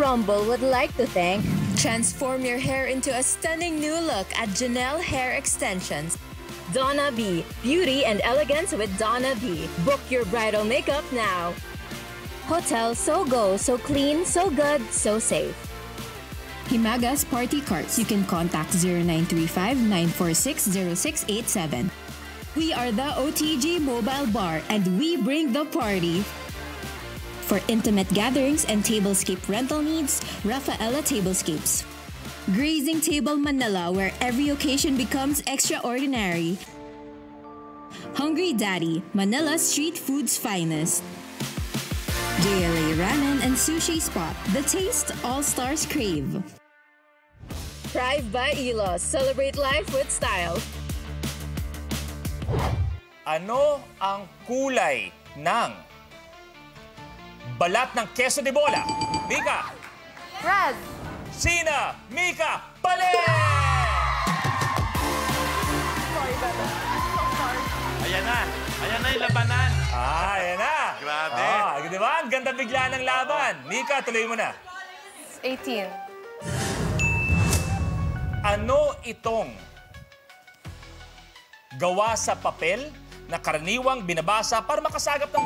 Rumble would like to thank... Transform your hair into a stunning new look at Janelle Hair Extensions. Donna B. Beauty and elegance with Donna B. Book your bridal makeup now. Hotel So Go, so clean, so good, so safe. Himagas Party Carts. You can contact 0935-946-0687. We are the OTG Mobile Bar and we bring the party. For intimate gatherings and tablescape rental needs, Rafaela Tablescapes. Grazing Table Manila, where every occasion becomes extraordinary. Hungry Daddy, Manila's street food's finest. JLA Ramen and Sushi Spot, the taste all stars crave. Thrive by Elos. Celebrate life with style. Ano ang kulay ng balat ng queso de bola? Mika! Red. Sina! Mika! Pali! Ayan na. Ayan na yung labanan. Ayan na. Grabe. Di ba? Ang ganda bigla ng laban. Mika, tuloy mo na. 18. Ano itong gawa sa papel na karaniwang binabasa para makasagap ng...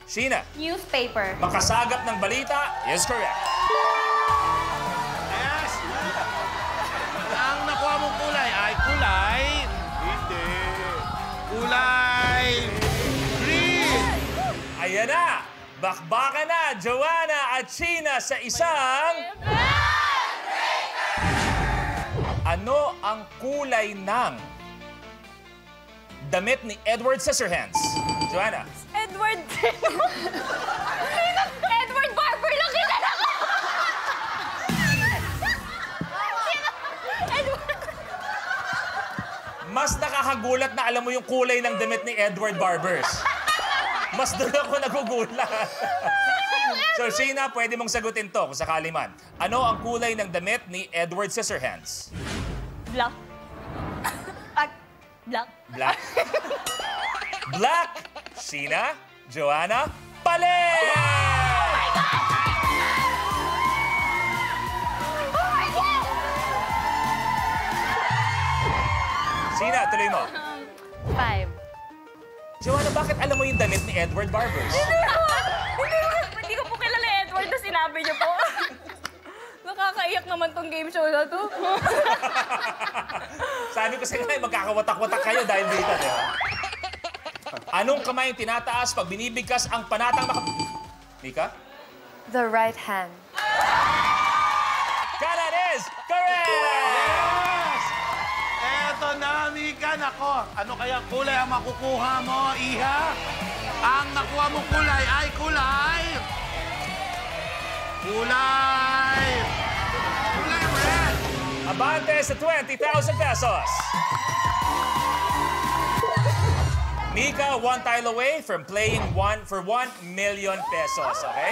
Sheena. Newspaper. Makasagap ng balita is correct. Yes. Ang nakuha mong kulay ay kulay... Hindi. Kulay... green. Ayan na. Bakbakan na, Joanna at Sheena sa isang... Ano ang kulay ng damit ni Edward Scissorhands? Joanna. Edward. Edward Barber lang kilala ko! Edward. Mas nakakagulat na alam mo yung kulay ng damit ni Edward Barbers. Mas doon ako nagugulat. So, Sheena, pwede mong sagutin to kung sakali man. Ano ang kulay ng damit ni Edward Scissorhands? Black. Black. Black. Black. Sheena, Joanna, Pali! Oh my God! Sheena, tuloy mo. 5. Joanna, bakit alam mo yung damit ni Edward Barbers? Hindi ko po kilala Edward na sinabi niyo po. Nakakaiyak naman tong game show na to. Sabi ko sa inyo, magkakawatak-watak kayo dahil dito, di ba? Anong kamay yung tinataas pag binibigkas ang panatang Mika? The right hand. That is correct! Yes! Eto na, Mika. Nako, ano kaya kulay ang makukuha mo, Iha? Ang nakuha mong kulay ay kulay... Kulay red! Abante sa 20,000 pesos. Mika, one tile away from playing for 1 million pesos, okay?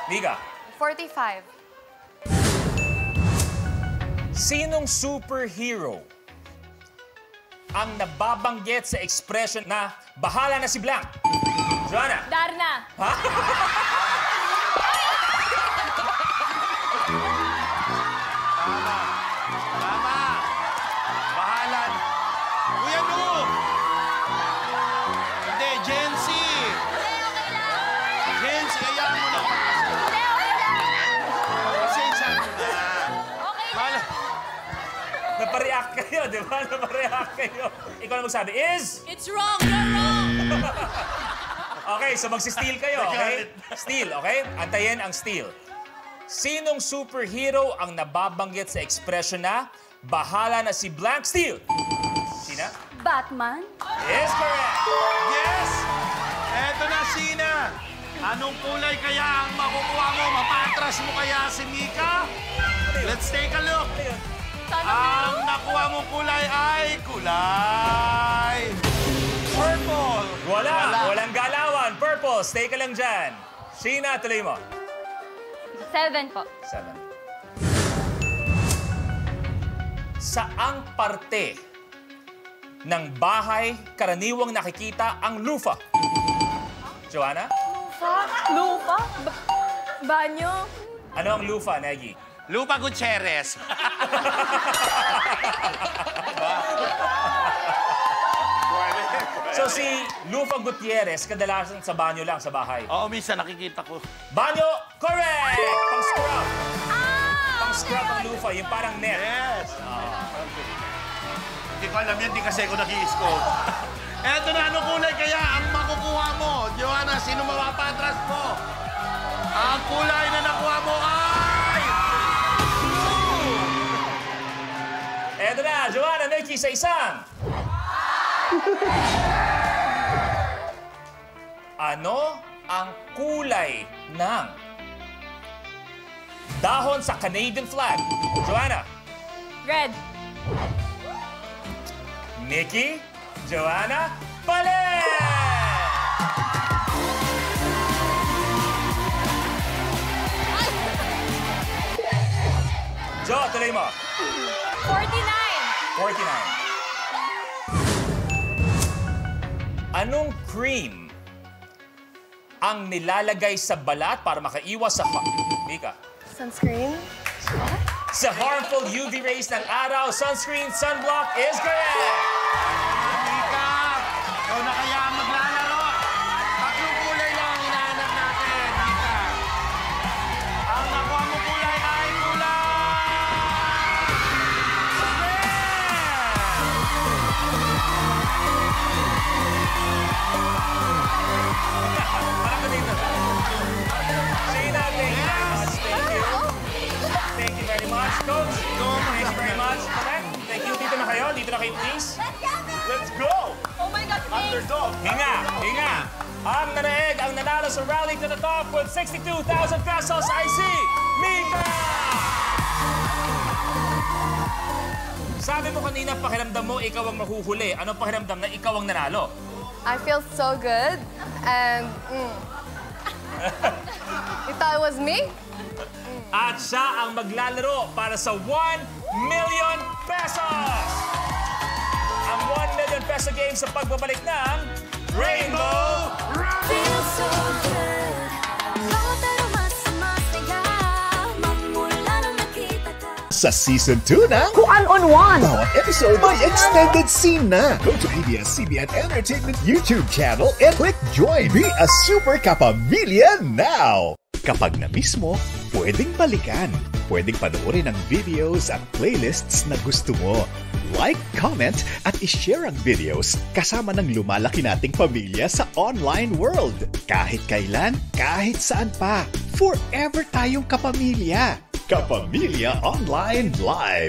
Mika. 45. Sinong superhero ang nababanggit sa expression na bahala na si Blank? Joanna. Darna. Ha? Tama. Bahalan. Kuya Nu! Hindi, Jency. Jency, kaya mo na. Pasensya mo na. Bahala. Napareact kayo, di ba? Napareact kayo. Ikaw na magsabi, is? It's wrong! You're wrong! Okay, so magsi-steal kayo, okay? Steal, okay? Antayin ang steal. Sinong superhero ang nababanggit sa expression na bahala na si Blank Steal? Sina? Batman. Is correct! Yes! Eto na, Sina. Anong kulay kaya ang makukuha mo? Mapatras mo kaya si Mika? Let's take a look. Ang nakuha mong kulay ay kulay... purple. Walang galawan. Purple, stay ka lang dyan. Sheena, tuloy mo. 7 po. 7. Saang parte ng bahay karaniwang nakikita ang lufa? Joanna? Lupa? Banyo? Ano ang lufa, Negi? Lupa Gutierrez. So si Lufa Gutierrez, kadalasan sa banyo lang sa bahay. Oo, minsan nakikita ko. Banyo, correct! Pang-scrub. Pang-scrub ang lufa, yung parang net. Yes. Hindi ko alam yan, di kasi ako nag-i-scope. Eto na, anong kulay kaya ang makukuha mo? Joanna, sino mapapatras mo? Ang kulay na nakuha mo ay... Eto na, Joanna, Nikki, sa isang. Ano ang kulay ng dahon sa Canadian flag? Joanna. Red. Nikki. Joanna. Pali! Jo, tuloy mo. 49. 49. Anong cream ang nilalagay sa balat para makaiwas sa Mika? Sunscreen? Sa harmful UV rays ng araw, sunscreen, sunblock is correct! Mika, ikaw na kaya ang maglalaro. Tatlong kulay lang ang hinahanap natin, Mika. Ang nakuha mo kulay ay kulay... Parang ka dito. Sheena, thank you very much. Thank you. Thank you very much. Coach, thank you very much. Thank you. Dito na kayo. Dito na kayo, please. Let's go! Oh my God, please. Underdog. Hinga! Hinga! Ang nanaeg, ang nanalo sa Rally to the Top with 62,000 pesos ay si Mika! Sabi mo kanina, pakiramdam mo, ikaw ang mahuhuli. Anong pakiramdam na ikaw ang nanalo? I feel so good. And, You thought it was me? At siya ang maglalaro para sa 1 million pesos! Ang 1 million peso game sa pagbabalik ng Rainbow Round! Feels so good. Bawat aromas sumasayaw. Magmula nung nakita ka. Sa Season 2 na Kuan on One. Bawat episode may extended scene na. Go to ABS-CBN Entertainment YouTube channel and click join. Be a super kapamilya now. Kapag na-miss mo, pwedeng balikan. Pwedeng panoorin ang videos at playlists na gusto mo. Like, comment, at ishare ang videos kasama ng lumalaki nating pamilya sa online world. Kahit kailan, kahit saan pa. Forever tayong kapamilya. Kapamilya Online Live.